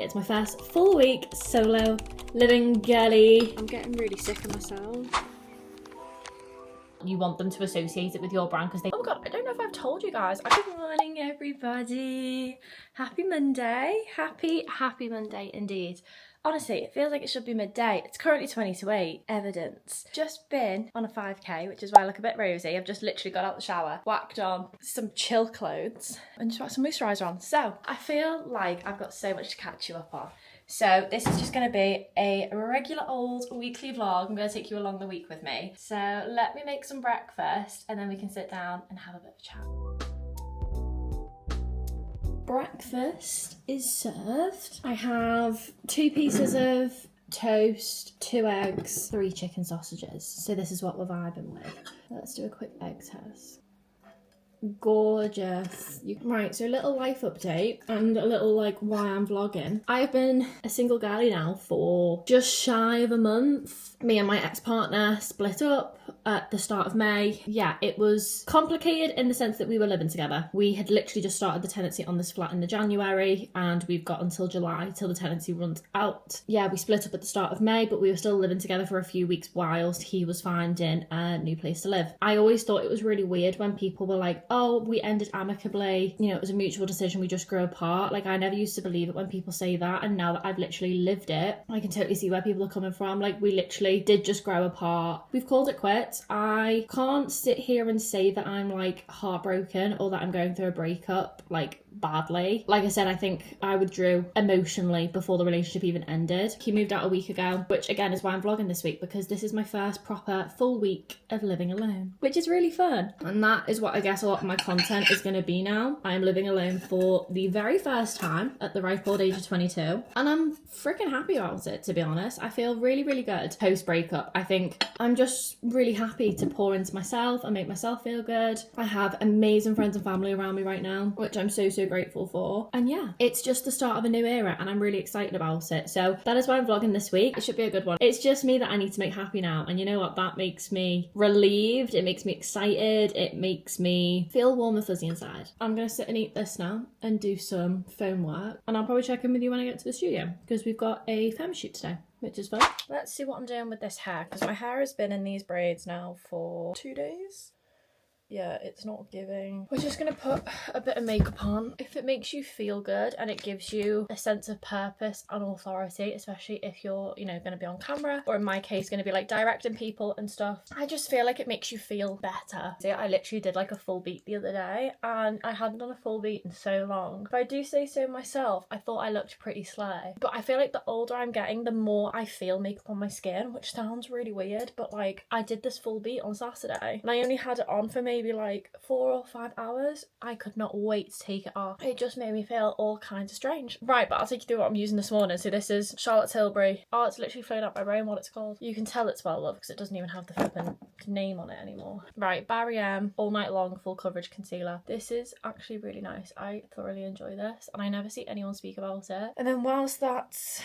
It's my first full week solo living girly. I'm getting really sick of myself. You want them to associate it with your brand because they... Oh my god, I don't know if I've told you guys. Good morning, everybody. Happy Monday. Happy Monday indeed. Honestly, it feels like it should be midday. It's currently 20 to 8. Evidence. Just been on a 5k, which is why I look a bit rosy. I've just literally got out the shower, whacked on some chill clothes, and just put some moisturiser on. So, I feel like I've got so much to catch you up on. So this is just going to be a regular old weekly vlog. I'm going to take you along the week with me. So let me make some breakfast and then we can sit down and have a bit of a chat. Breakfast is served. I have 2 pieces of toast, 2 eggs, 3 chicken sausages. So this is what we're vibing with. Let's do a quick egg test. Gorgeous. Right, so a little life update and a little like why I'm vlogging. I have been a single girlie now for just shy of a month. Me and my ex-partner split up at the start of May. Yeah, it was complicated in the sense that we were living together. We had literally just started the tenancy on this flat in the January and we've got until July till the tenancy runs out. Yeah, we split up at the start of May, but we were still living together for a few weeks whilst he was finding a new place to live. I always thought it was really weird when people were like, oh, we ended amicably, you know, it was a mutual decision, we just grew apart. Like, I never used to believe it when people say that, and now that I've literally lived it, I can totally see where people are coming from. Like, we literally did just grow apart. We've called it quits. I can't sit here and say that I'm like heartbroken or that I'm going through a breakup like badly. Like I said, I think I withdrew emotionally before the relationship even ended. He moved out a week ago, which again is why I'm vlogging this week, because this is my first proper full week of living alone, which is really fun. And that is what I guess a lot of my content is going to be now. I'm living alone for the very first time at the ripe old age of 22, and I'm freaking happy about it, to be honest. I feel really, really good post breakup. I think I'm just really happy to pour into myself and make myself feel good. I have amazing friends and family around me right now, which I'm so grateful for. And yeah, it's just the start of a new era and I'm really excited about it. So that is why I'm vlogging this week. It should be a good one. It's just me that I need to make happy now. And you know what? That makes me relieved. It makes me excited. It makes me feel warm and fuzzy inside. I'm going to sit and eat this now and do some phone work. And I'll probably check in with you when I get to the studio because we've got a femme shoot today, which is fun. Let's see what I'm doing with this hair, because my hair has been in these braids now for 2 days. Yeah, it's not giving. We're just gonna put a bit of makeup on. If it makes you feel good and it gives you a sense of purpose and authority, especially if you're, you know, gonna be on camera, or in my case, gonna be like directing people and stuff, I just feel like it makes you feel better. See, I literally did like a full beat the other day and I hadn't done a full beat in so long. If I do say so myself, I thought I looked pretty slay. But I feel like the older I'm getting, the more I feel makeup on my skin, which sounds really weird, but like I did this full beat on Saturday and I only had it on for maybe like 4 or 5 hours. I could not wait to take it off. It just made me feel all kinds of strange. Right, but I'll take you through what I'm using this morning. So this is Charlotte Tilbury. Oh, it's literally flown up my brain what it's called. You can tell it's well loved because it doesn't even have the flippin' name on it anymore. Right, Barry M All Night Long Full Coverage Concealer. This is actually really nice. I thoroughly enjoy this and I never see anyone speak about it. And then whilst that's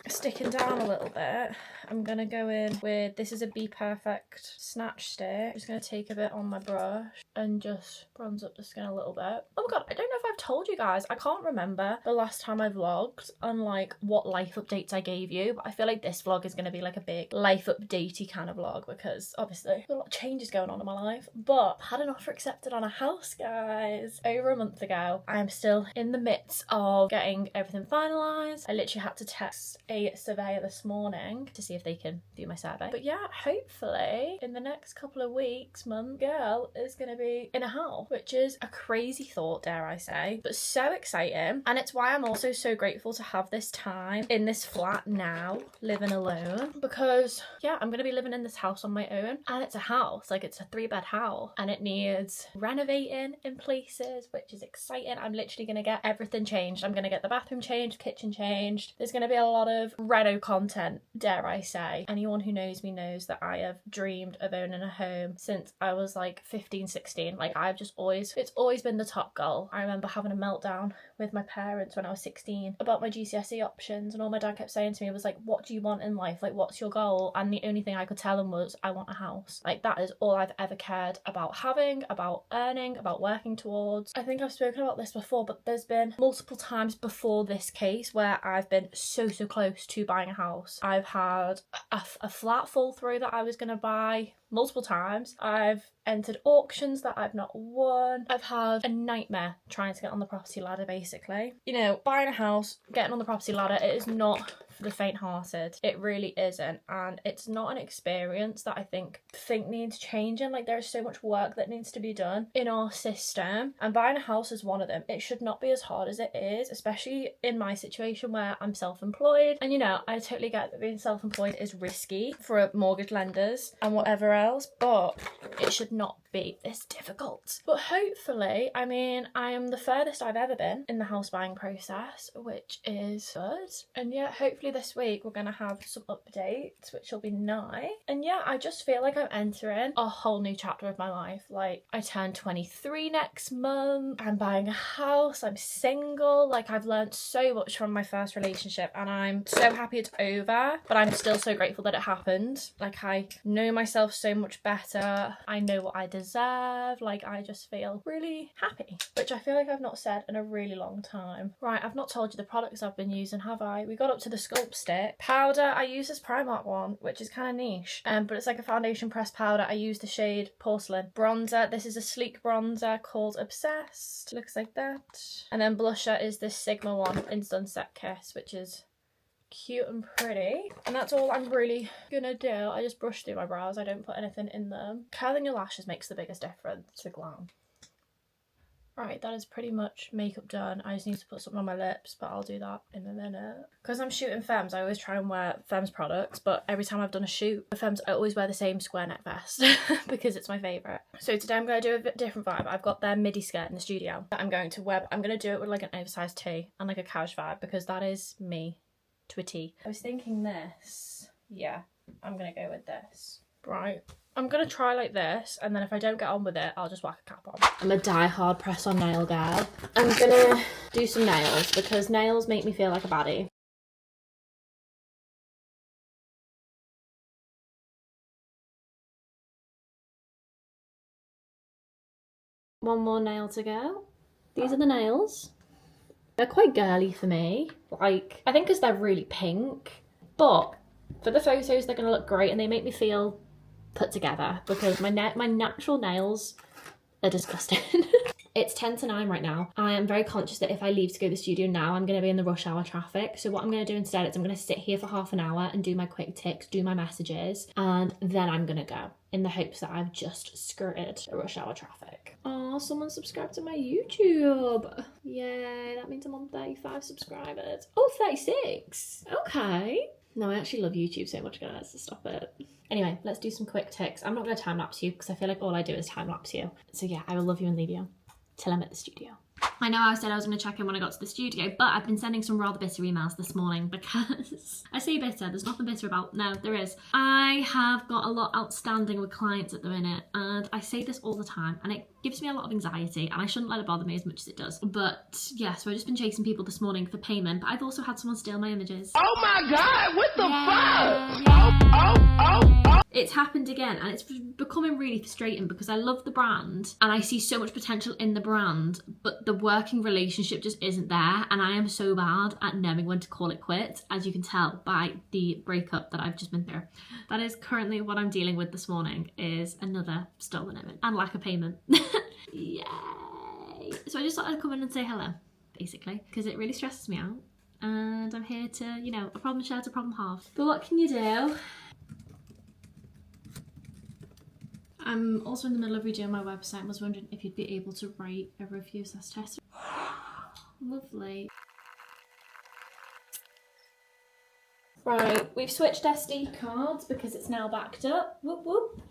sticking down a little bit, I'm gonna go in with, this is a Be Perfect Snatch Stick. I'm just gonna take a bit on my brush and just bronze up the skin a little bit. Oh my god, I don't know if I've told you guys, I can't remember the last time I vlogged and like what life updates I gave you, but I feel like this vlog is going to be like a big life updatey kind of vlog because obviously a lot of changes going on in my life. But I had an offer accepted on a house, guys, over a month ago. I am still in the midst of getting everything finalised. I literally had to text a surveyor this morning to see if they can do my survey. But yeah, hopefully in the next couple of weeks, mum, girl is going to be in a house, which is a crazy thought, dare I say, but so exciting. And it's why I'm also so grateful to have this time in this flat now, living alone, because yeah, I'm going to be living in this house on my own, and it's a house, like it's a 3-bed house, and it needs renovating in places, which is exciting. I'm literally going to get everything changed. I'm going to get the bathroom changed, kitchen changed. There's going to be a lot of reno content, dare I say. Anyone who knows me knows that I have dreamed of owning a home since I was like 15, 16. Like I've just always, it's always been the top goal. I remember having a meltdown with my parents when I was 16 about my GCSE options, and all my dad kept saying to me was like, what do you want in life? Like, what's your goal? And the only thing I could tell him was, I want a house. Like, that is all I've ever cared about having, about earning, about working towards. I think I've spoken about this before, but there's been multiple times before this case where I've been so close to buying a house. I've had a flat fall through that I was going to buy multiple times. I've entered auctions that I've not won. I've had a nightmare trying to get on the property ladder, basically. You know, buying a house, getting on the property ladder, it is not for the faint-hearted. It really isn't, and it's not an experience that I think needs changing. Like, there is so much work that needs to be done in our system, and buying a house is one of them. It should not be as hard as it is, especially in my situation where I'm self-employed, and you know, I totally get that being self-employed is risky for mortgage lenders and whatever else, but it should not be this difficult. But hopefully, I mean, I am the furthest I've ever been in the house buying process, which is good. And yeah, hopefully this week we're gonna have some updates, which will be nice. And yeah, I just feel like I'm entering a whole new chapter of my life. Like, I turn 23 next month, I'm buying a house, I'm single. Like, I've learned so much from my first relationship, and I'm so happy it's over, but I'm still so grateful that it happened. Like, I know myself so much better. I know what I deserve. Like, I just feel really happy, which I feel like I've not said in a really long time. Right, I've not told you the products I've been using, have I? We got up to the Sculpt Stick. Powder, I use this Primark one, which is kind of niche, but it's like a foundation pressed powder. I use the shade Porcelain. Bronzer, this is a sleek bronzer called Obsessed. Looks like that. And then blusher is this Sigma one in Sunset Kiss, which is cute and pretty, and that's all I'm really gonna do. I just brush through my brows, I don't put anything in them. Curling your lashes makes the biggest difference to glam. Right, that is pretty much makeup done. I just need to put something on my lips, but I'll do that in a minute. Because I'm shooting Femmes, I always try and wear Femmes products, but every time I've done a shoot for Femmes, I always wear the same square neck vest because it's my favourite. So today I'm going to do a bit different vibe. I've got their midi skirt in the studio that I'm going to wear, but I'm going to do it with like an oversized tee and like a couch vibe, because that is me to a T. I was thinking this. Yeah, I'm gonna go with this. Right, I'm gonna try like this, and then if I don't get on with it, I'll just whack a cap on. I'm a die-hard press-on nail girl. I'm gonna do some nails because nails make me feel like a baddie. One more nail to go. These are the nails. They're quite girly for me. Like, I think because they're really pink, but for the photos they're going to look great, and they make me feel put together because my natural nails are disgusting. It's 10 to 9 right now. I am very conscious that if I leave to go to the studio now, I'm going to be in the rush hour traffic. So what I'm going to do instead is I'm going to sit here for half an hour and do my quick ticks, do my messages, and then I'm going to go in the hopes that I've just skirted the rush hour traffic. Oh, someone subscribed to my YouTube. Yay, that means I'm on 35 subscribers. Oh, 36. Okay. No, I actually love YouTube so much, guys, so stop it. Anyway, let's do some quick ticks. I'm not going to time lapse you because I feel like all I do is time lapse you. So yeah, I will love you and leave you till I'm at the studio. I know I said I was going to check in when I got to the studio, but I've been sending some rather bitter emails this morning because I say bitter, there's nothing bitter about, no, there is. I have got a lot outstanding with clients at the minute, and I say this all the time, and it gives me a lot of anxiety, and I shouldn't let it bother me as much as it does. But yeah, so I've just been chasing people this morning for payment, but I've also had someone steal my images. Oh my God, what the fuck? Yeah. It's happened again, and it's becoming really frustrating because I love the brand and I see so much potential in the brand, but the working relationship just isn't there, and I am so bad at knowing when to call it quits, as you can tell by the breakup that I've just been through. That is currently what I'm dealing with this morning, is another stolen image and lack of payment. Yay! So I just thought I'd come in and say hello, basically, because it really stresses me out, and I'm here to, you know, a problem shared, a problem halved. But what can you do? I'm also in the middle of redoing my website and was wondering if you'd be able to write a review / test. Lovely. Right, we've switched SD cards because it's now backed up. Whoop whoop.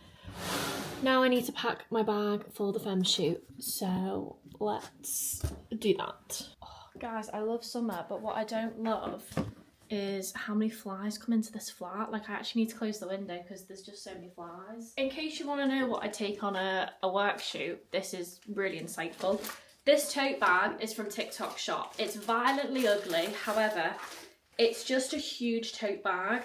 Now I need to pack my bag for the Femme shoot, so let's do that. Oh, guys, I love summer, but what I don't love is how many flies come into this flat. Like, I actually need to close the window because there's just so many flies. In case you want to know what I take on a work shoot, this is really insightful. This tote bag is from TikTok Shop. It's violently ugly, however, it's just a huge tote bag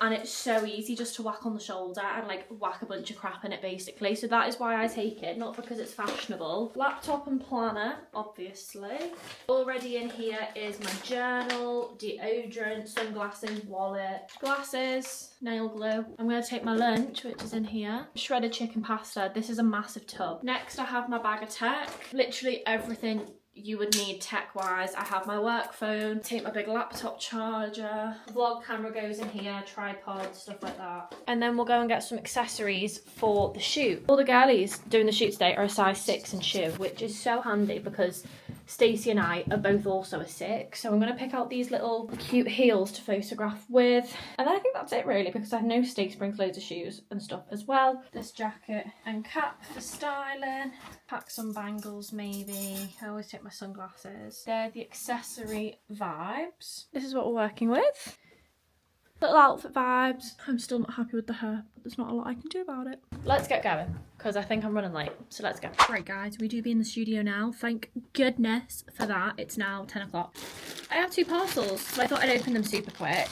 and it's so easy just to whack on the shoulder and like whack a bunch of crap in it basically. So that is why I take it, not because it's fashionable. Laptop and planner, obviously. Already in here is my journal, deodorant, sunglasses, wallet, glasses, nail glue. I'm going to take my lunch, which is in here. Shredded chicken pasta. This is a massive tub. Next I have my bag of tech. Literally everything you would need tech-wise. I have my work phone, take my big laptop charger, vlog camera goes in here, tripod, stuff like that. And then we'll go and get some accessories for the shoot. All the girlies doing the shoot today are a size 6 in shoe, which is so handy because Stacey and I are both also a 6. So I'm going to pick out these little cute heels to photograph with. And then I think that's it really, because I know Stacey brings loads of shoes and stuff as well. This jacket and cap for styling. Pack some bangles maybe. I always take my sunglasses. They're the accessory vibes. This is what we're working with. Little outfit vibes. I'm still not happy with the hair, but there's not a lot I can do about it. Let's get going, because I think I'm running late, so let's go. Right guys, we do be in the studio now. Thank goodness for that. It's now 10 o'clock. I have 2 parcels, so I thought I'd open them super quick.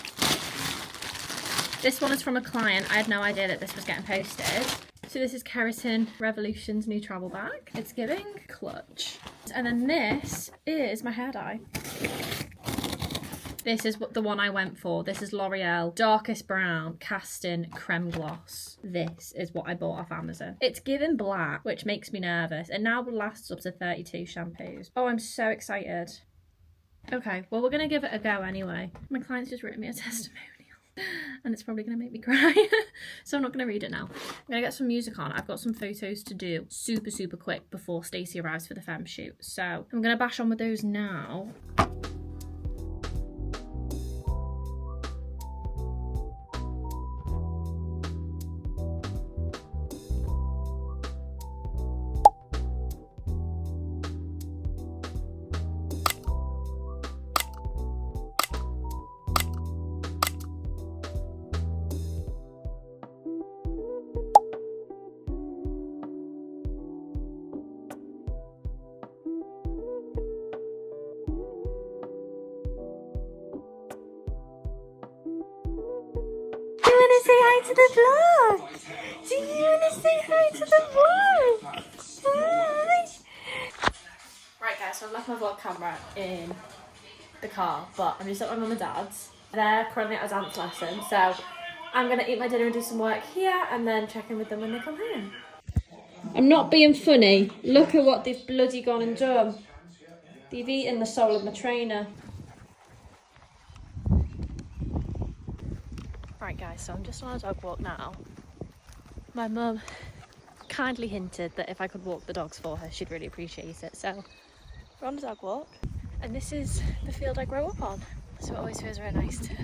This one is from a client. I had no idea that this was getting posted. So this is Keratin Revolution's new travel bag. It's giving clutch. And then this is my hair dye. This is the one I went for. This is L'Oreal Darkest Brown Casting Creme Gloss. This is what I bought off Amazon. It's given black, which makes me nervous. And now it lasts up to 32 shampoos. Oh, I'm so excited. Okay, well, we're going to give it a go anyway. My client's just written me a testimonial. And it's probably going to make me cry. So I'm not going to read it now. I'm going to get some music on. I've got some photos to do super quick before Stacey arrives for the femme shoot. So I'm going to bash on with those now. Say hi to the vlog. Do you want to say hi to the vlog? Hi. Right guys, so I've left my vlog camera in the car, but I'm just at my mum and dad's. They're currently at a dance lesson, so I'm going to eat my dinner and do some work here and then check in with them when they come home. I'm not being funny. Look at what they've bloody gone and done. They've eaten the soul of my trainer. Right guys, so I'm just on a dog walk now. My mum kindly hinted that if I could walk the dogs for her, she'd really appreciate it. So we're on a dog walk, and this is the field I grew up on. So it always feels very nice to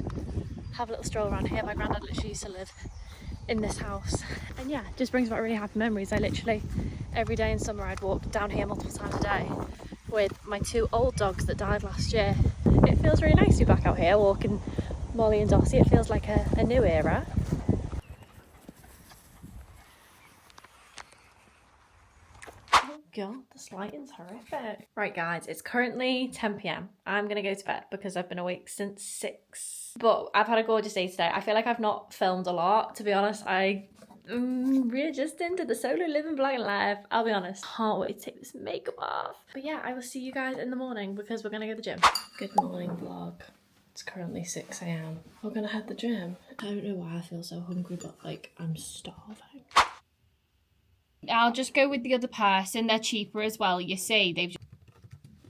have a little stroll around here. My granddad literally used to live in this house. And yeah, it just brings back really happy memories. I literally, every day in summer, I'd walk down here multiple times a day with my 2 old dogs that died last year. It feels really nice to be back out here walking Molly and Dossie. It feels like a new era. Oh god, this lighting's horrific. Right guys, it's currently 10 p.m. I'm gonna go to bed because I've been awake since 6. But I've had a gorgeous day today. I feel like I've not filmed a lot, to be honest. I readjusting to the solo living vlogging life. I'll be honest, can't wait to take this makeup off. But yeah, I will see you guys in the morning because we're gonna go to the gym. Good morning vlog. It's currently 6 a.m. We're gonna head to the gym. I don't know why I feel so hungry, but like I'm starving. I'll just go with the other person. They're cheaper as well, you see. They've.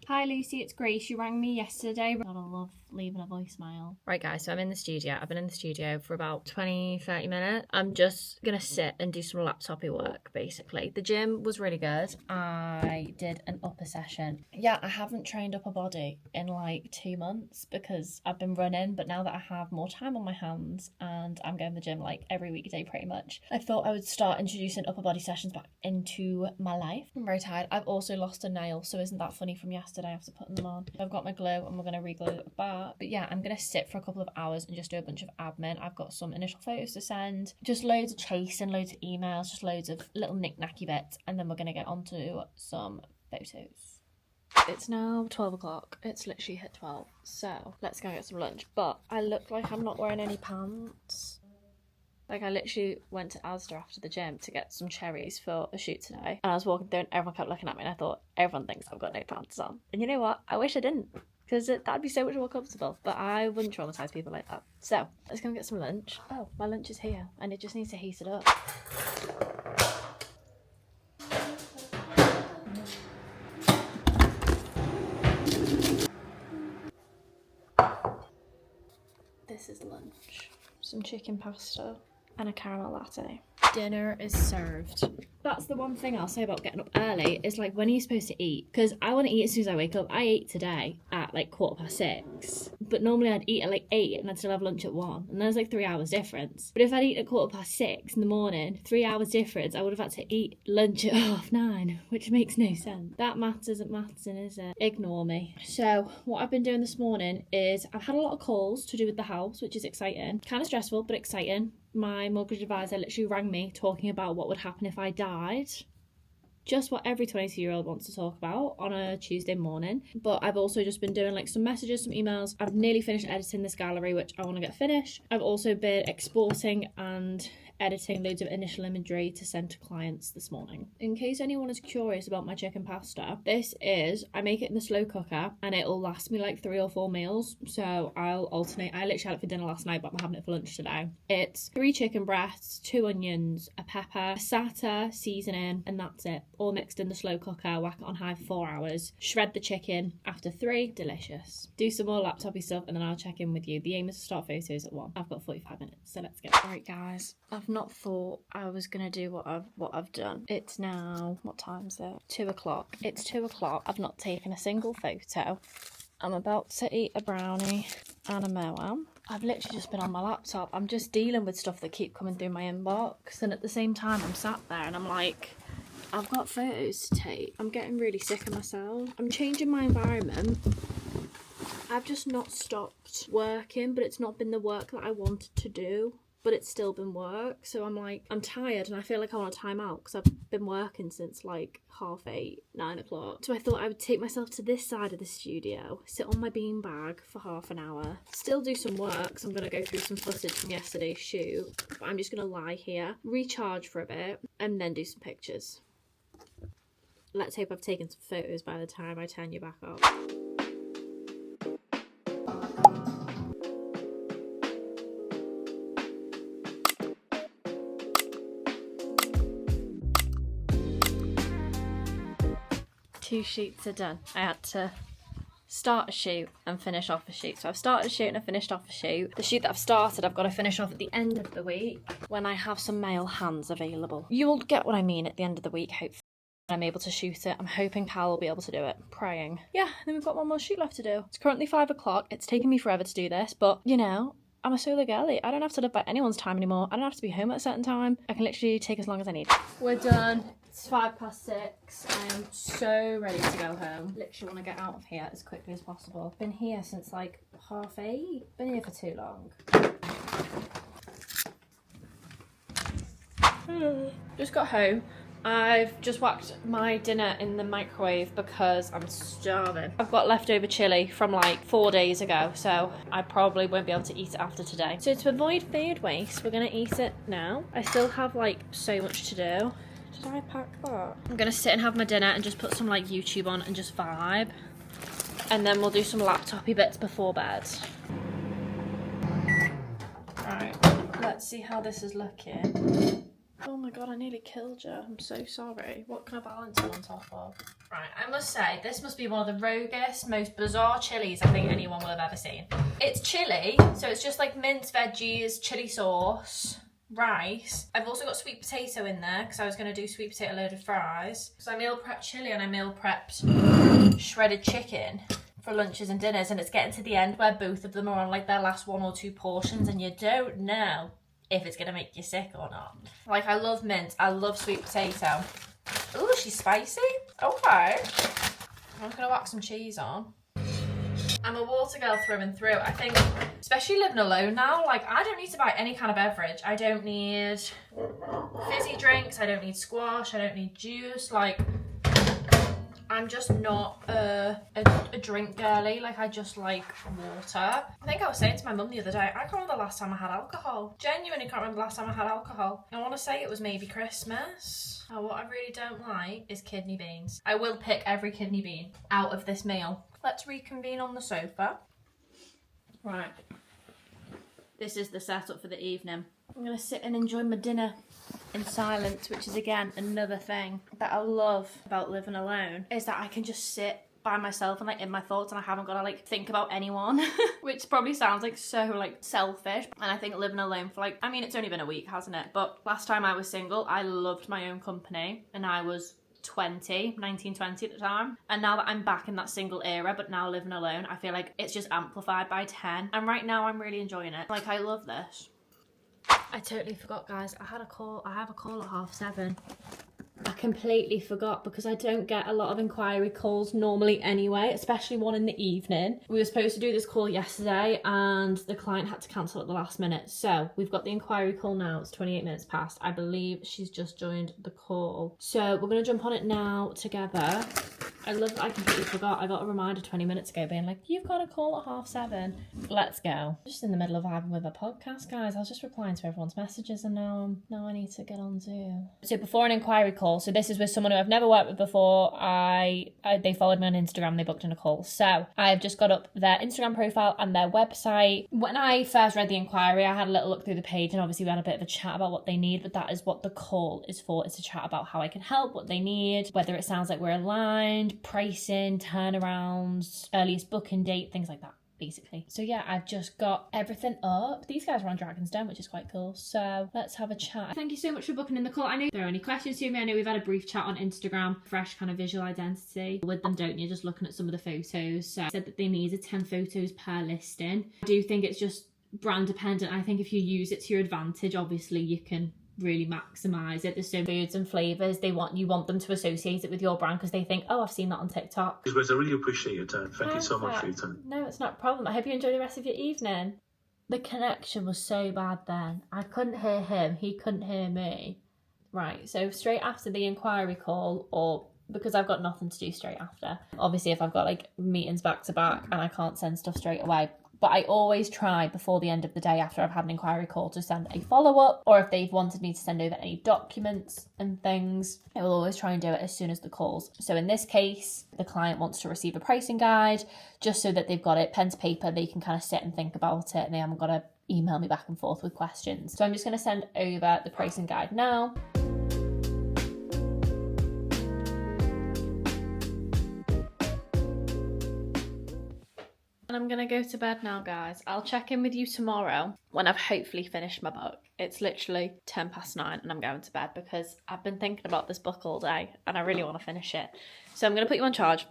Hi Lucy, it's Grace. You rang me yesterday. Gotta love leaving a voicemail. Right guys, so I'm in the studio. I've been in the studio for about 20-30 minutes. I'm just gonna sit and do some laptopy work basically. The gym was really good. I did an upper session. Yeah, I haven't trained upper body in like 2 months because I've been running, but now that I have more time on my hands and I'm going to the gym like every weekday pretty much, I thought I would start introducing upper body sessions back into my life. I'm very tired. I've also lost a nail, so isn't that funny from yesterday after putting them on? I've got my glue and we're going to re-glue it back. But yeah, I'm going to sit for a couple of hours and just do a bunch of admin. I've got some initial photos to send, just loads of chasing, loads of emails, just loads of little knick-knacky bits, and then we're going to get on to some photos. It's now 12 o'clock. It's literally hit 12. So let's go get some lunch. But I look like I'm not wearing any pants. Like, I literally went to Asda after the gym to get some cherries for a shoot today. And I was walking through and everyone kept looking at me and I thought, everyone thinks I've got no pants on. And you know what? I wish I didn't. Because that'd be so much more comfortable. But I wouldn't traumatise people like that. So, let's go and get some lunch. Oh, my lunch is here. And it just needs to heat it up. This is lunch. Some chicken pasta and a caramel latte. Dinner is served. That's the one thing I'll say about getting up early is like, when are you supposed to eat? Because I want to eat as soon as I wake up. I ate today at like 6:15, but normally I'd eat at like 8 and I'd still have lunch at 1, and there's like 3 hours difference. But if I'd eat at 6:15 in the morning, 3 hours difference, I would have had to eat lunch at 9:30, which makes no sense. That maths isn't mathsing, is it? Ignore me. So what I've been doing this morning is I've had a lot of calls to do with the house, which is exciting. Kind of stressful, but exciting. My mortgage advisor literally rang me talking about what would happen if I died. Just what every 22-year-old wants to talk about on a Tuesday morning. But I've also just been doing like some messages, some emails. I've nearly finished editing this gallery, which I want to get finished. I've also been exporting and editing loads of initial imagery to send to clients this morning. In case anyone is curious about my chicken pasta, I make it in the slow cooker and it'll last me like 3 or 4 meals. So I'll alternate. I literally had it for dinner last night, but I'm having it for lunch today. It's 3 chicken breasts, 2 onions, a pepper, satay, seasoning, and that's it. All mixed in the slow cooker, whack it on high for 4 hours. Shred the chicken after 3, delicious. Do some more laptopy stuff and then I'll check in with you. The aim is to start photos at 1. I've got 45 minutes, so let's go. Alright guys, I've not thought I was gonna do what I've done. It's now, what time is it? 2 o'clock. It's 2 o'clock. I've not taken a single photo. I'm about to eat a brownie and a moam. I've literally just been on my laptop. I'm just dealing with stuff that keep coming through my inbox, and at the same time I'm sat there and I'm like, I've got photos to take. I'm getting really sick of myself. I'm changing my environment. I've just not stopped working, but it's not been the work that I wanted to do. But it's still been work, so I'm like, I'm tired and I feel like I want a time out because I've been working since like 8:30, 9 o'clock. So I thought I would take myself to this side of the studio, sit on my beanbag for half an hour, still do some work, so I'm going to go through some footage from yesterday's shoot. But I'm just going to lie here, recharge for a bit, and then do some pictures. Let's hope I've taken some photos by the time I turn you back up. Two shoots are done. I had to start a shoot and finish off a shoot. So I've started a shoot and I finished off a shoot. The shoot that I've started, I've got to finish off at the end of the week when I have some male hands available. You'll get what I mean at the end of the week, hopefully. I'm able to shoot it. I'm hoping Cal will be able to do it. Praying. Yeah, then we've got one more shoot left to do. It's currently 5 o'clock. It's taken me forever to do this, but you know, I'm a solo girlie. I don't have to live by anyone's time anymore. I don't have to be home at a certain time. I can literally take as long as I need. We're done. It's 6:05. I am so ready to go home. Literally want to get out of here as quickly as possible. Been here since like 8:30. Been here for too long. Just got home. I've just whacked my dinner in the microwave because I'm starving. I've got leftover chili from like 4 days ago, so I probably won't be able to eat it after today. So to avoid food waste, we're gonna eat it now. I still have like so much to do. Did I pack that? I'm gonna sit and have my dinner and just put some like YouTube on and just vibe. And then we'll do some laptopy bits before bed. Right, let's see how this is looking. Oh my god, I nearly killed you. I'm so sorry. What can I balance it on top of? Right, I must say, this must be one of the roguest, most bizarre chilies I think anyone will have ever seen. It's chili, so it's just like minced veggies, chili sauce, rice. I've also got sweet potato in there because I was going to do sweet potato loaded fries. So I meal prepped chili and I meal prepped shredded chicken for lunches and dinners, and it's getting to the end where both of them are on like their last 1 or 2 portions and you don't know if it's gonna make you sick or not. Like, I love mint, I love sweet potato. Ooh, she's spicy. Okay. I'm just gonna whack some cheese on. I'm a water girl through and through. I think, especially living alone now, like, I don't need to buy any kind of beverage. I don't need fizzy drinks, I don't need squash, I don't need juice. Like, I'm just not a drink girly. Like, I just like water. I think I was saying to my mum the other day, I can't remember the last time I had alcohol. Genuinely can't remember the last time I had alcohol. I want to say it was maybe Christmas. Oh, what I really don't like is kidney beans. I will pick every kidney bean out of this meal. Let's reconvene on the sofa. Right. This is the setup for the evening. I'm going to sit and enjoy my dinner in silence, which is again another thing that I love about living alone, is that I can just sit by myself and like in my thoughts, and I haven't got to like think about anyone, which probably sounds like so like selfish. And I think living alone for like, I mean, it's only been a week, hasn't it? But last time I was single, I loved my own company, and I was 19, 20 at the time. And now that I'm back in that single era, but now living alone, I feel like it's just amplified by 10. And right now I'm really enjoying it. Like, I love this. I totally forgot, guys. I have a call at 7:30. I completely forgot because I don't get a lot of inquiry calls normally anyway, especially one in the evening. We were supposed to do this call yesterday and the client had to cancel at the last minute. So we've got the inquiry call now. It's 28 minutes past. I believe she's just joined the call. So we're going to jump on it now together. I love that I completely forgot. I got a reminder 20 minutes ago being like, you've got a call at 7:30. Let's go. Just in the middle of having with a podcast, guys. I was just replying to everyone's messages and now I need to get on Zoom. So before an inquiry call, so this is with someone who I've never worked with before. They followed me on Instagram, they booked in a call. So I've just got up their Instagram profile and their website. When I first read the inquiry, I had a little look through the page and obviously we had a bit of a chat about what they need, but that is what the call is for, is to chat about how I can help, what they need, whether it sounds like we're aligned, pricing, turnarounds, earliest booking date, things like that, basically. So yeah, I've just got everything up. These guys are on Dragon's Den, which is quite cool. So let's have a chat. Thank you so much for booking in the call. I know if there are any questions to me. I know we've had a brief chat on Instagram, fresh kind of visual identity with them, don't you? Just looking at some of the photos. So I said that they needed 10 photos per listing. I do think it's just brand dependent. I think if you use it to your advantage, obviously you can really maximize it. There's so foods and flavors you want them to associate it with your brand because they think, oh, I've seen that on TikTok. I really appreciate your time. Thank you so much for your time. No, it's not a problem. I hope you enjoy the rest of your evening. The connection was so bad then. I couldn't hear him, he couldn't hear me. Right, so straight after the inquiry call, or because I've got nothing to do straight after, obviously if I've got like meetings back to back and I can't send stuff straight away, but I always try before the end of the day after I've had an inquiry call to send a follow-up, or if they've wanted me to send over any documents and things, I will always try and do it as soon as the calls. So in this case, the client wants to receive a pricing guide just so that they've got it pen to paper, they can kind of sit and think about it and they haven't got to email me back and forth with questions. So I'm just going to send over the pricing guide now. I'm gonna go to bed now, guys. I'll check in with you tomorrow when I've hopefully finished my book. It's literally 9:10 and I'm going to bed because I've been thinking about this book all day and I really want to finish it. So I'm gonna put you on charge.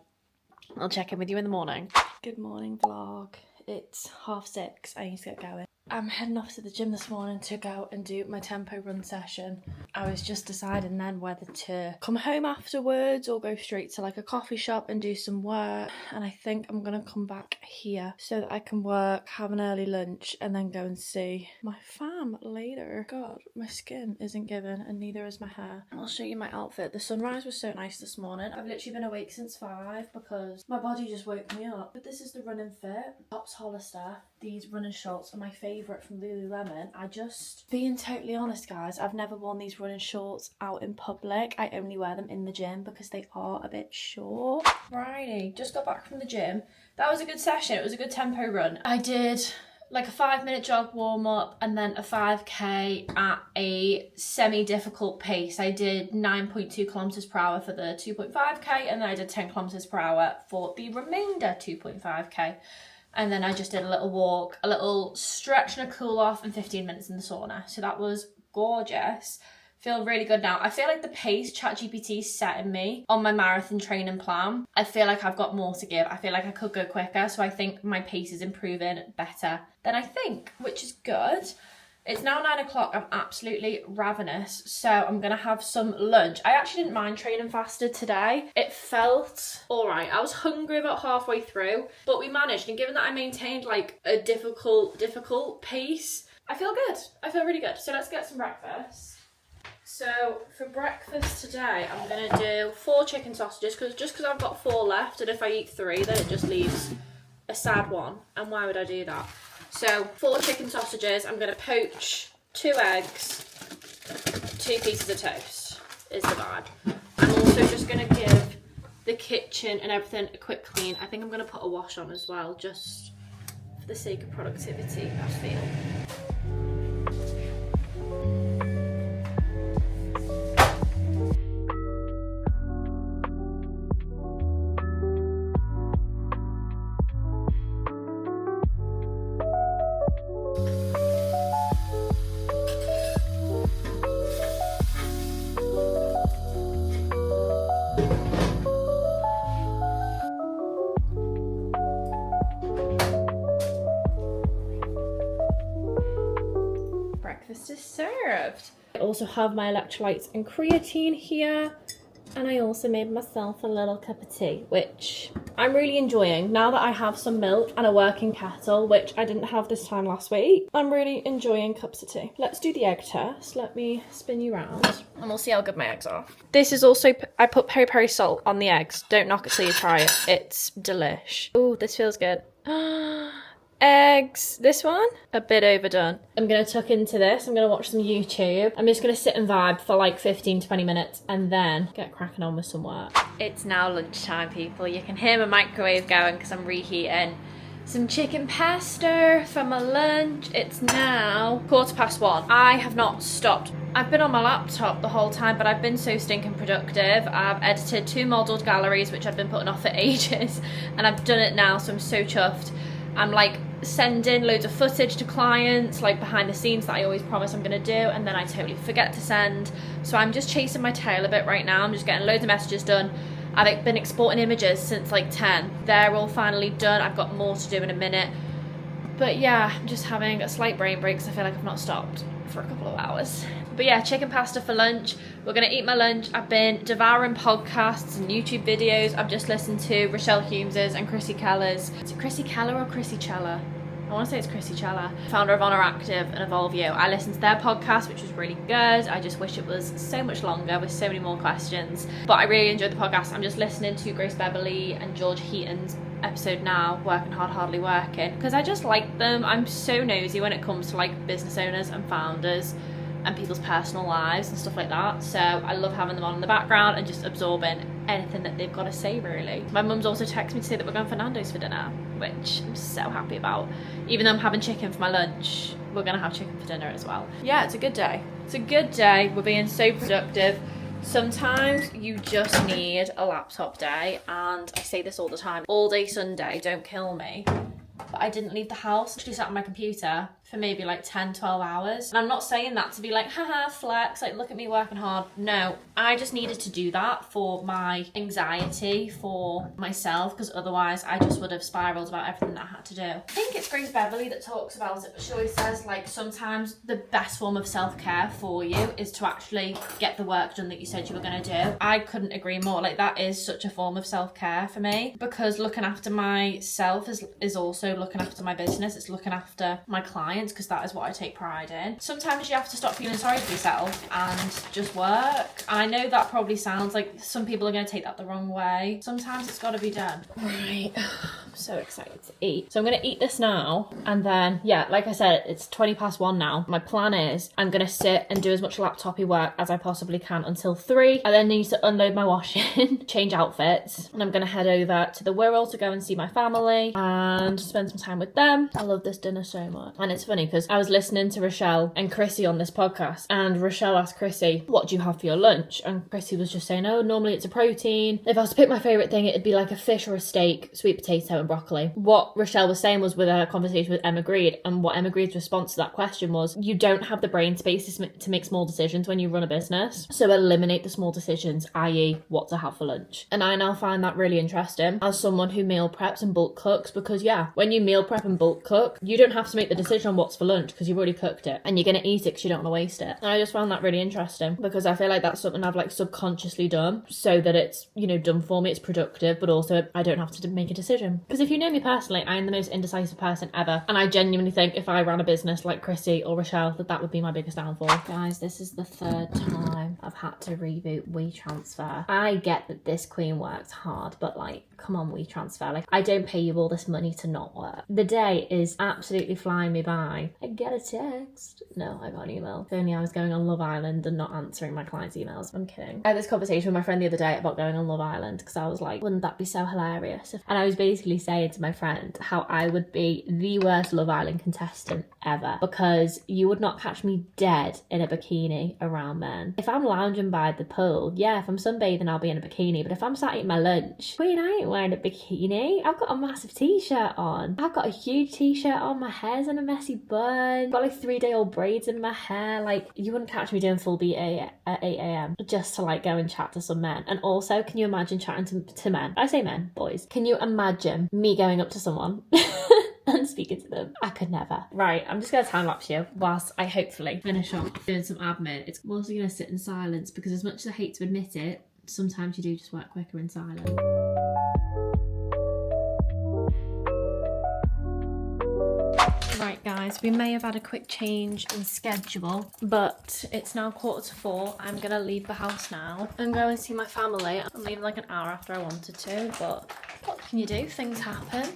I'll check in with you in the morning. Good morning, vlog. It's 6:30. I need to get going. I'm heading off to the gym this morning to go and do my tempo run session. I was just deciding then whether to come home afterwards or go straight to like a coffee shop and do some work. And I think I'm going to come back here so that I can work, have an early lunch and then go and see my fam later. God, my skin isn't giving and neither is my hair. I'll show you my outfit. The sunrise was so nice this morning. I've literally been awake since 5 because my body just woke me up. But this is the running fit. Tops Hollister. These running shorts are my favourite from Lululemon. Being totally honest, guys, I've never worn these running shorts out in public. I only wear them in the gym because they are a bit short. Righty, just got back from the gym. That was a good session. It was a good tempo run. I did like a 5-minute jog warm up and then a 5k at a semi-difficult pace. I did 9.2 kilometers per hour for the 2.5k and then I did 10 kilometers per hour for the remainder 2.5k. And then I just did a little walk, a little stretch and a cool off and 15 minutes in the sauna. So that was gorgeous. Feel really good now. I feel like the pace ChatGPT's setting me on my marathon training plan. I feel like I've got more to give. I feel like I could go quicker. So I think my pace is improving better than I think, which is good. It's now 9 o'clock. I'm absolutely ravenous. So I'm going to have some lunch. I actually didn't mind training faster today. It felt all right. I was hungry about halfway through, but we managed. And given that I maintained like a difficult pace, I feel good. I feel really good. So let's get some breakfast. So for breakfast today, I'm gonna do 4 chicken sausages because I've got 4 left, and if I eat 3, then it just leaves a sad one. And why would I do that? So 4 chicken sausages. I'm gonna poach 2 eggs, 2 pieces of toast is the vibe. I'm also just gonna give the kitchen and everything a quick clean. I think I'm gonna put a wash on as well, just for the sake of productivity, I feel. Breakfast is served. I also have my electrolytes and creatine here, and I also made myself a little cup of tea, which I'm really enjoying now that I have some milk and a working kettle, which I didn't have this time last week. I'm really enjoying cups of tea. Let's do the egg test. Let me spin you around and we'll see how good my eggs are. This is also, I put peri-peri salt on the eggs. Don't knock it till you try it. It's delish. Oh, this feels good. Eggs. This one, a bit overdone. I'm gonna tuck into this. I'm gonna watch some YouTube. I'm just gonna sit and vibe for like 15-20 minutes and then get cracking on with some work. It's now lunchtime, people. You can hear my microwave going because I'm reheating some chicken pasta for my lunch. It's now 1:15. I have not stopped. I've been on my laptop the whole time, but I've been so stinking productive. I've edited 2 modelled galleries, which I've been putting off for ages, and I've done it now, so I'm so chuffed. I'm like sending loads of footage to clients, like behind the scenes that I always promise I'm gonna do, and then I totally forget to send. So I'm just chasing my tail a bit right now. I'm just getting loads of messages done. I've been exporting images since like 10. They're all finally done. I've got more to do in a minute. But yeah, I'm just having a slight brain break because I feel like I've not stopped for a couple of hours. But yeah, chicken pasta for lunch. We're gonna eat my lunch. I've been devouring podcasts and YouTube videos. I've just listened to Rochelle Humes's and Chrissy Keller's. Is it Chrissy Keller or Chrissy Chella? I want to say it's Chrissy Chella, founder of Honor Active and Evolve You. I listened to their podcast, which was really good. I just wish it was so much longer with so many more questions. But I really enjoyed the podcast. I'm just listening to Grace Beverly and George Heaton's episode now, Working Hard, Hardly Working, because I just like them. I'm so nosy when it comes to like business owners and founders and people's personal lives and stuff like that. So I love having them on in the background and just absorbing anything that they've got to say, really. My mum's also texted me to say that we're going for Nando's for dinner, which I'm so happy about. Even though I'm having chicken for my lunch, we're gonna have chicken for dinner as well. Yeah, it's a good day. It's a good day. We're being so productive. Sometimes you just need a laptop day, and I say this all the time, all day Sunday, don't kill me. But I didn't leave the house, actually sat on my computer for maybe like 10-12 hours. And I'm not saying that to be like, haha, flex, like look at me working hard. No, I just needed to do that for my anxiety, for myself, because otherwise I just would have spiraled about everything that I had to do. I think it's Grace Beverly that talks about it, but she always says like sometimes the best form of self-care for you is to actually get the work done that you said you were going to do. I couldn't agree more. Like that is such a form of self-care for me, because looking after myself is also looking after my business. It's looking after my clients, because that is what I take pride in. Sometimes you have to stop feeling sorry for yourself and just work. And I know that probably sounds like some people are going to take that the wrong way. Sometimes it's got to be done. Right, I'm so excited to eat. So I'm going to eat this now, and then, yeah, like I said, it's 1:20 now. My plan is I'm going to sit and do as much laptopy work as I possibly can until 3. I then need to unload my washing, change outfits, and I'm going to head over to the Wirral to go and see my family and spend some time with them. I love this dinner so much. And it's funny because I was listening to Rochelle and Chrissy on this podcast, and Rochelle asked Chrissy, what do you have for your lunch? And Chrissy was just saying, oh, normally it's a protein. If I was to pick my favourite thing, it'd be like a fish or a steak, sweet potato and broccoli. What Rochelle was saying was with her conversation with Emma Greed, and what Emma Greed's response to that question was, you don't have the brain space to make small decisions when you run a business. So eliminate the small decisions, i.e. what to have for lunch. And I now find that really interesting as someone who meal preps and bulk cooks, because yeah, when you meal prep and bulk cook, you don't have to make the decision on what's for lunch because you've already cooked it, and you're going to eat it because you don't want to waste it. And I just found that really interesting, because I feel like that's something I've like subconsciously done so that it's, you know, done for me, it's productive, but also I don't have to make a decision. Because if you know me personally, I am the most indecisive person ever. And I genuinely think if I ran a business like Chrissy or Rochelle, that would be my biggest downfall. Guys, this is the 3rd time I've had to reboot WeTransfer. I get that this queen works hard, but like, come on, WeTransfer. Like, I don't pay you all this money to not work. The day is absolutely flying me by. I get a text. No, I got an email. If only I was going on Love Island and not answering my clients' emails. I'm kidding. I had this conversation with my friend the other day about going on Love Island because I was like, wouldn't that be so hilarious? And I was basically saying to my friend how I would be the worst Love Island contestant ever because you would not catch me dead in a bikini around men. If I'm lounging by the pool, yeah, if I'm sunbathing, I'll be in a bikini. But if I'm sat eating my lunch, queen, I ain't wearing a bikini. I've got a massive t-shirt on. I've got a huge t-shirt on. My hair's in a messy bun. I've got like 3-day-old braids in my hair. Like, you wouldn't catch me doing full beat at 8 a.m. just to like go and chat to some men. And also, can you imagine chatting to men? I say men, boys. Can you imagine me going up to someone and speaking to them? I could never. Right, I'm just going to time lapse you whilst I hopefully finish off doing some admin. It's mostly going to sit in silence because as much as I hate to admit it, sometimes you do just work quicker in silence. Right guys, we may have had a quick change in schedule, but it's now 3:45. I'm gonna leave the house now and go and see my family. I'm leaving like an hour after I wanted to, but what can you do? Things happen.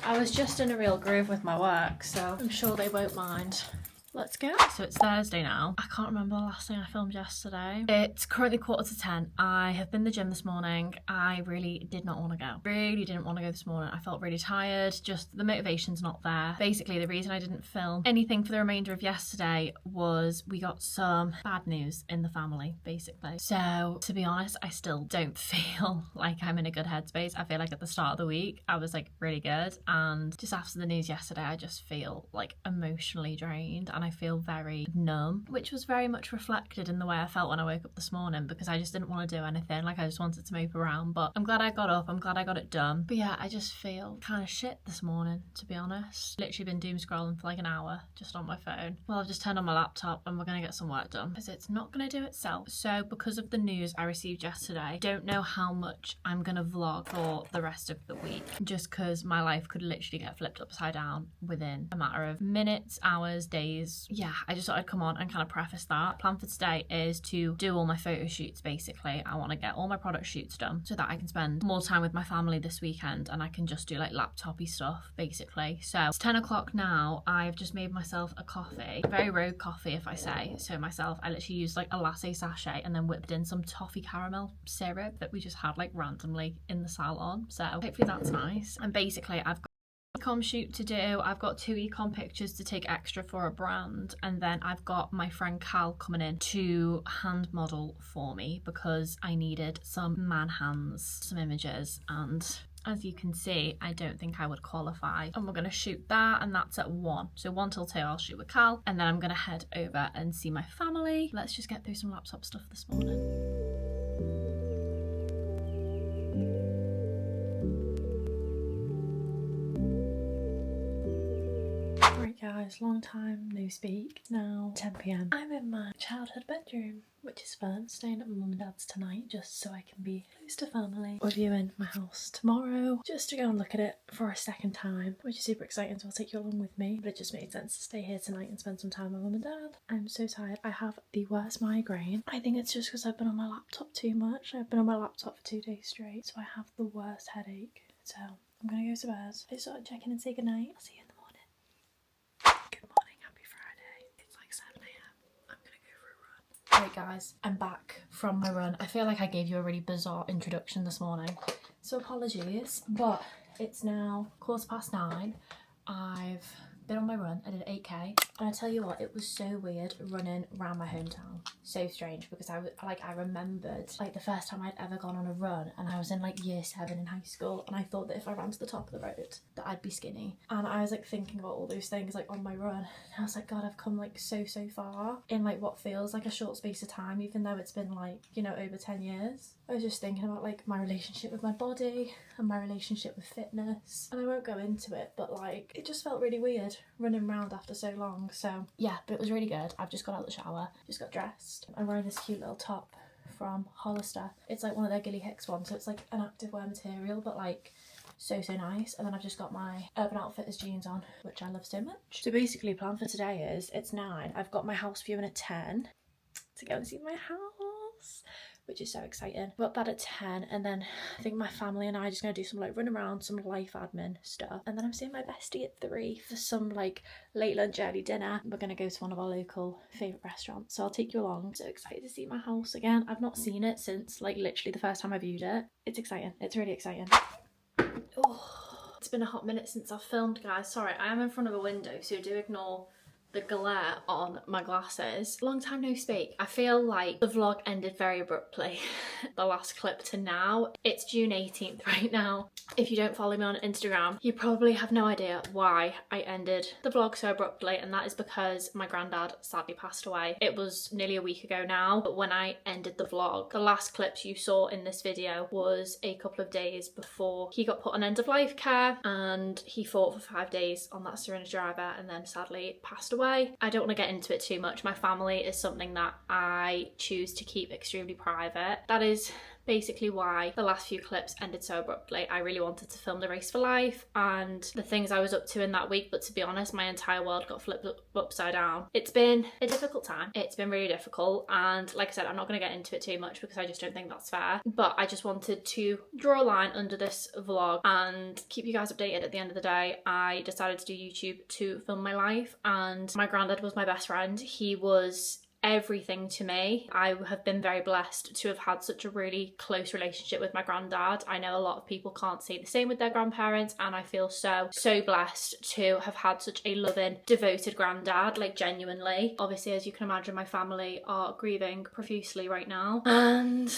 I was just in a real groove with my work, so I'm sure they won't mind. Let's go. So it's Thursday now. I can't remember the last thing I filmed yesterday. It's currently 9:45. I have been to the gym this morning. I really did not want to go. Really didn't want to go this morning. I felt really tired. Just the motivation's not there. Basically, the reason I didn't film anything for the remainder of yesterday was we got some bad news in the family, basically. So to be honest, I still don't feel like I'm in a good headspace. I feel like at the start of the week, I was like really good. And just after the news yesterday, I just feel like emotionally drained. And I feel very numb, which was very much reflected in the way I felt when I woke up this morning because I just didn't want to do anything. Like, I just wanted to mope around, but I'm glad I got up. I'm glad I got it done. But yeah, I just feel kind of shit this morning, to be honest. Literally been doom scrolling for like an hour just on my phone. Well, I've just turned on my laptop and we're going to get some work done because it's not going to do itself. So because of the news I received yesterday, don't know how much I'm going to vlog for the rest of the week just because my life could literally get flipped upside down within a matter of minutes, hours, days. Yeah, I just thought I'd come on and kind of preface that. Plan for today is to do all my photo shoots, basically. I want to get all my product shoots done so that I can spend more time with my family this weekend and I can just do like laptopy stuff, basically. So it's 10 o'clock now. I've just made myself a coffee, very rogue coffee if I say so myself. I literally used like a latte sachet and then whipped in some toffee caramel syrup that we just had like randomly in the salon. So hopefully that's nice. And basically I've got ecom shoot to do. I've got 2 ecom pictures to take extra for a brand, and then I've got my friend Cal coming in to hand model for me because I needed some man hands, some images, and as you can see, I don't think I would qualify. And we're going to shoot that, and that's at 1. So 1 till 2 I'll shoot with Cal, and then I'm going to head over and see my family. Let's just get through some laptop stuff this morning. Guys, long time no speak. It's now 10 p.m. I'm in my childhood bedroom, which is fun, staying at my mum and dad's tonight just so I can be close to family. We're viewing my house tomorrow just to go and look at it for a second time, which is super exciting, so I'll take you along with me. But it just made sense to stay here tonight and spend some time with mum and dad. I'm so tired. I have the worst migraine. I think it's just because I've been on my laptop too much. I've been on my laptop for 2 days straight, so I have the worst headache. So I'm gonna go to bed. I just thought I'd check in and say goodnight. I'll see you in the morning. Good morning, happy Friday. It's like 7 a.m. I'm gonna go for a run. Right guys, I'm back from my run. I feel like I gave you a really bizarre introduction this morning, so apologies, but it's now 9:15. I've been on my run. I did 8k, and I tell you what, it was so weird running around my hometown. So strange, because I remembered like the first time I'd ever gone on a run, and I was in like year 7 in high school, and I thought that if I ran to the top of the road that I'd be skinny, and I was like thinking about all those things like on my run, and I was like, God, I've come like so far in like what feels like a short space of time, even though it's been like, you know, over 10 years. I was just thinking about like my relationship with my body and my relationship with fitness, and I won't go into it, but like it just felt really weird running around after so long. So yeah, but it was really good. I've just got out of the shower, just got dressed. I'm wearing this cute little top from Hollister. It's like one of their Gilly Hicks ones, so it's like an activewear material, but like so nice. And then I've just got my Urban Outfitters jeans on, which I love so much. So basically plan for today is, it's 9, I've got my house viewing at 10 to go and see my house, which is so exciting. Got that at 10, and then I think my family and I are just gonna do some like run around, some life admin stuff, and then I'm seeing my bestie at 3 for some like late lunch, early dinner. We're gonna go to one of our local favourite restaurants, so I'll take you along. I'm so excited to see my house again. I've not seen it since like literally the first time I viewed it. It's exciting, it's really exciting. Oh, it's been a hot minute since I've filmed, guys. Sorry, I am in front of a window, so do ignore the glare on my glasses. Long time no speak. I feel like the vlog ended very abruptly. The last clip to now. It's June 18th right now. If you don't follow me on Instagram, you probably have no idea why I ended the vlog so abruptly, and that is because my granddad sadly passed away. It was nearly a week ago now, but when I ended the vlog, the last clips you saw in this video was a couple of days before he got put on end of life care, and he fought for 5 days on that syringe driver and then sadly passed away. I don't want to get into it too much. My family is something that I choose to keep extremely private. That is basically why the last few clips ended so abruptly. I really wanted to film the race for life and the things I was up to in that week, but to be honest, my entire world got flipped upside down. It's been a difficult time. It's been really difficult, and like I said, I'm not going to get into it too much because I just don't think that's fair, but I just wanted to draw a line under this vlog and keep you guys updated. At the end of the day, I decided to do YouTube to film my life, and my granddad was my best friend. He was everything to me. I have been very blessed to have had such a really close relationship with my granddad. I know a lot of people can't say the same with their grandparents, and I feel so blessed to have had such a loving, devoted granddad, like genuinely. Obviously, as you can imagine, my family are grieving profusely right now, and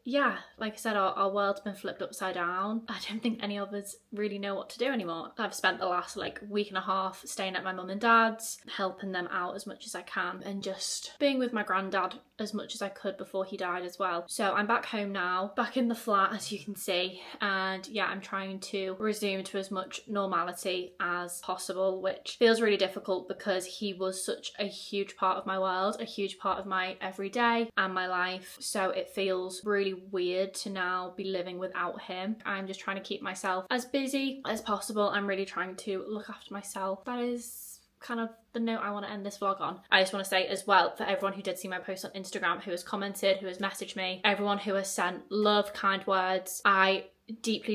yeah, like I said, our world's been flipped upside down. I don't think any of us really know what to do anymore. I've spent the last like week and a half staying at my mum and dad's, helping them out as much as I can, and just being with my granddad as much as I could before he died as well. So I'm back home now, back in the flat as you can see, and yeah, I'm trying to resume to as much normality as possible, which feels really difficult because he was such a huge part of my world, a huge part of my everyday and my life. So it feels really weird to now be living without him. I'm just trying to keep myself as busy as possible. I'm really trying to look after myself. That is kind of the note I want to end this vlog on. I just want to say as well, for everyone who did see my post on Instagram, who has commented, who has messaged me, everyone who has sent love, kind words, I deeply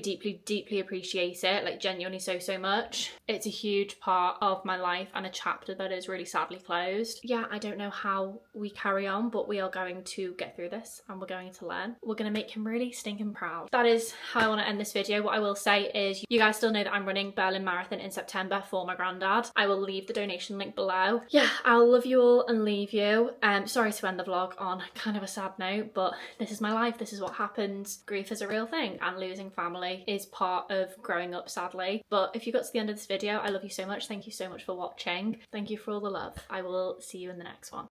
appreciate it, like genuinely so much. It's a huge part of my life and a chapter that is really sadly closed. Yeah, I don't know how we carry on, but we are going to get through this and we're going to learn. We're going to make him really stinking proud. That is how I want to end this video. What I will say is, you guys still know that I'm running Berlin Marathon in September for my granddad. I will leave the donation link below. Yeah, I'll love you all and leave you. Sorry to end the vlog on kind of a sad note, but this is my life. This is what happens. Grief is a real thing, and losing family is part of growing up, sadly. But if you got to the end of this video, I love you so much. Thank you so much for watching. Thank you for all the love. I will see you in the next one.